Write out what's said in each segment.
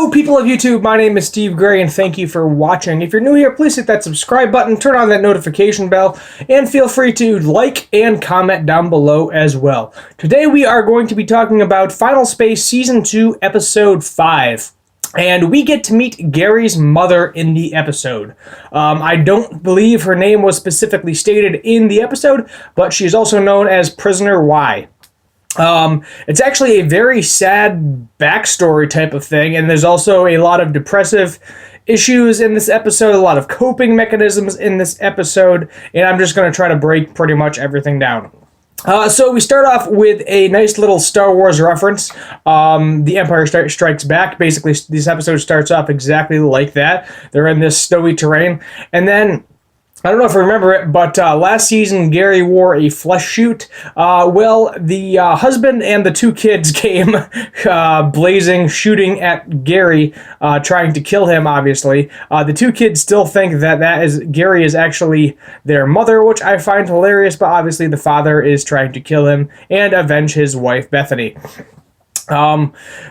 Hello, people of YouTube. My name is Steve Gray, and thank you for watching. If you're new here, please hit that subscribe button, turn on that notification bell, and feel free to like and comment down below as well. Today, we are going to be talking about Final Space Season 2, Episode 5. And we get to meet Gary's mother in the episode. I don't believe her name was specifically stated in the episode, but she is also known as Prisoner Y. It's actually a very sad backstory type of thing, and there's also a lot of depressive issues in this episode, a lot of coping mechanisms in this episode, and I'm just going to try to break pretty much everything down. So we start off with a nice little Star Wars reference. The Empire Strikes Back. Basically, this episode starts off exactly like that. They're in this snowy terrain, and then I don't know if you remember it, but last season Gary wore a flesh suit. Well, the husband and the two kids came blazing, shooting at Gary, trying to kill him, obviously. The two kids still think that Gary is actually their mother, which I find hilarious, but obviously the father is trying to kill him and avenge his wife, Bethany.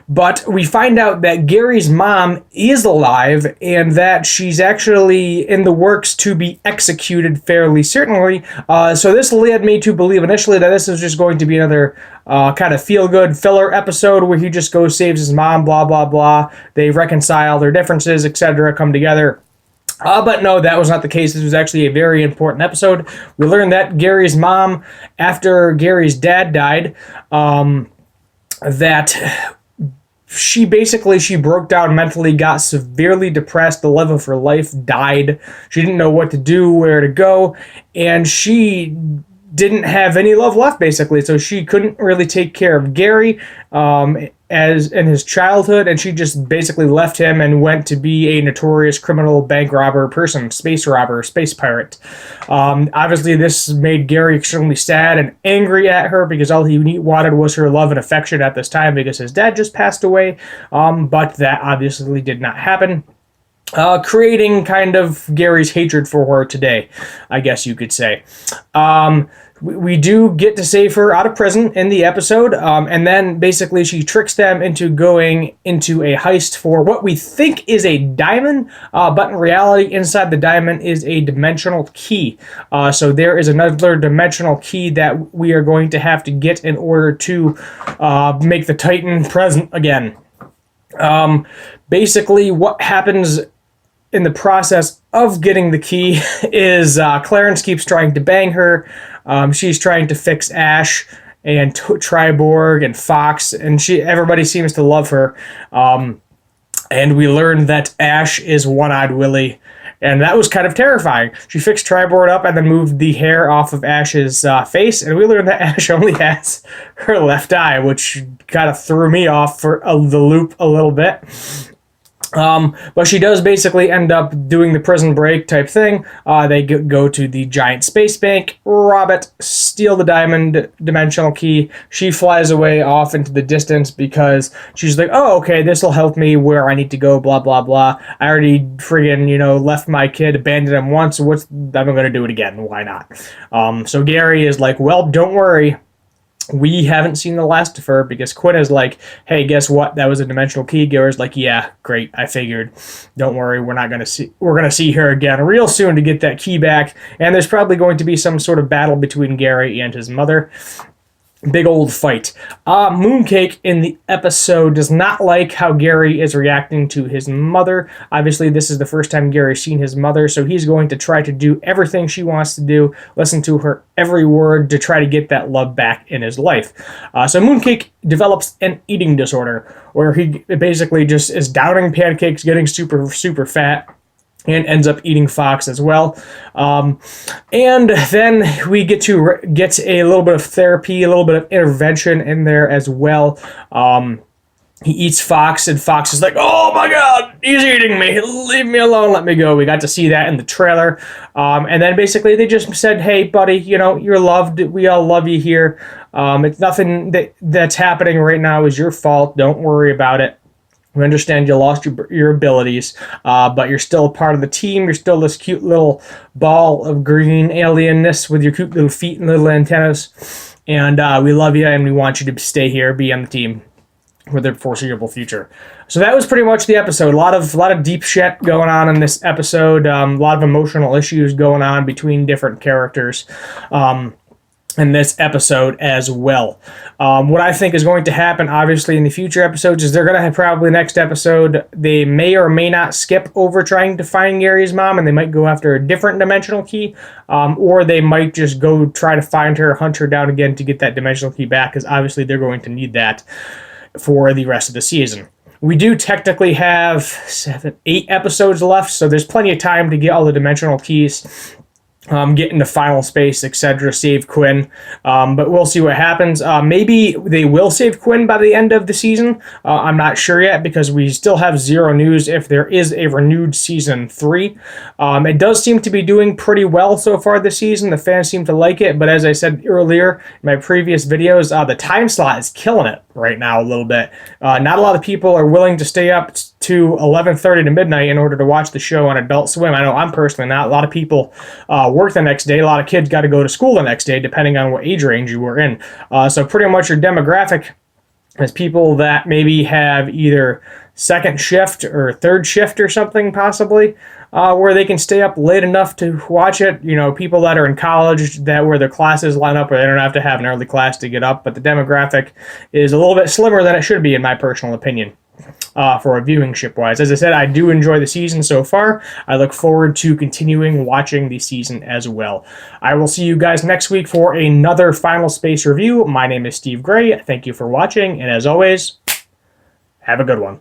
But we find out that Gary's mom is alive and that she's actually in the works to be executed fairly certainly. So this led me to believe initially that this is just going to be another kind of feel-good filler episode where he just goes, saves his mom, blah, blah, blah. They reconcile their differences, etc., come together. But no, that was not the case. This was actually a very important episode. We learned that Gary's mom, after Gary's dad died, that she broke down mentally, got severely depressed, the love of her life died. She didn't know what to do, where to go, and she didn't have any love left, basically. So she couldn't really take care of Gary as in his childhood, and she just basically left him and went to be a notorious criminal, bank robber person, space robber, space pirate. Obviously, this made Gary extremely sad and angry at her because all he wanted was her love and affection at this time because his dad just passed away, but that obviously did not happen. Creating kind of Gary's hatred for her today, I guess you could say. We do get to save her out of prison in the episode, and then basically she tricks them into going into a heist for what we think is a diamond, but in reality, inside the diamond is a dimensional key. So there is another dimensional key that we are going to have to get in order to make the Titan present again. Basically, what happens in the process of getting the key is Clarence keeps trying to bang her. She's trying to fix Ash and Triborg and Fox, and everybody seems to love her. And we learned that Ash is One-Eyed Willie, and that was kind of terrifying. She fixed Triborg up and then moved the hair off of Ash's face, and we learned that Ash only has her left eye, which kind of threw me off for the loop a little bit. But she does basically end up doing the prison break type thing. They go to the giant space bank, rob it, steal the diamond dimensional key. She flies away off into the distance because she's like, oh, okay, this will help me where I need to go, blah, blah, blah. I already friggin', left my kid, abandoned him once, so I'm going to do it again. Why not? So Gary is like, well, don't worry. We haven't seen the last of her because Quinn is like, hey, guess what? That was a dimensional key. Gary's like, yeah, great. I figured. Don't worry. We're going to see her again real soon to get that key back. And there's probably going to be some sort of battle between Gary and his mother. Big old fight. Mooncake in the episode does not like how Gary is reacting to his mother. Obviously, this is the first time Gary's seen his mother, so he's going to try to do everything she wants to do, listen to her every word to try to get that love back in his life. So Mooncake develops an eating disorder where he basically just is downing pancakes, getting super, super fat, and ends up eating Fox as well. And then we get a little bit of therapy, a little bit of intervention in there as well. He eats Fox, and Fox is like, oh my god, he's eating me. Leave me alone, let me go. We got to see that in the trailer. And then basically they just said, hey, buddy, you're loved. We all love you here. It's nothing that's happening right now is your fault. Don't worry about it. We understand you lost your abilities, but you're still a part of the team. You're still this cute little ball of green alienness with your cute little feet and little antennas. And we love you, and we want you to stay here, be on the team. for the foreseeable future. So that was pretty much the episode. A lot of deep shit going on in this episode. A lot of emotional issues going on between different characters. In this episode as well. What I think is going to happen, obviously, in the future episodes is they're going to have probably next episode, they may or may not skip over trying to find Gary's mom, and they might go after a different dimensional key, or they might just go try to find her, hunt her down again to get that dimensional key back, because obviously they're going to need that for the rest of the season. We do technically have 8 episodes left, so there's plenty of time to get all the dimensional keys, get into final space, etc., save Quinn. But we'll see what happens. Maybe they will save Quinn by the end of the season. I'm not sure yet because we still have zero news if there is a renewed season 3. It does seem to be doing pretty well so far this season. The fans seem to like it, but as I said earlier in my previous videos, the time slot is killing it right now a little bit. Not a lot of people are willing to stay up to 11:30 to midnight in order to watch the show on Adult Swim. I know I'm personally not. A lot of people work the next day. A lot of kids got to go to school the next day, depending on what age range you were in. So pretty much your demographic is people that maybe have either second shift or third shift or something, possibly, where they can stay up late enough to watch it. You know, people that are in college that where their classes line up where they don't have to have an early class to get up, but the demographic is a little bit slimmer than it should be, in my personal opinion. For a viewership wise. As I said, I do enjoy the season so far. I look forward to continuing watching the season as well. I will see you guys next week for another Final Space review. My name is Steve Gray. Thank you for watching, and as always, have a good one.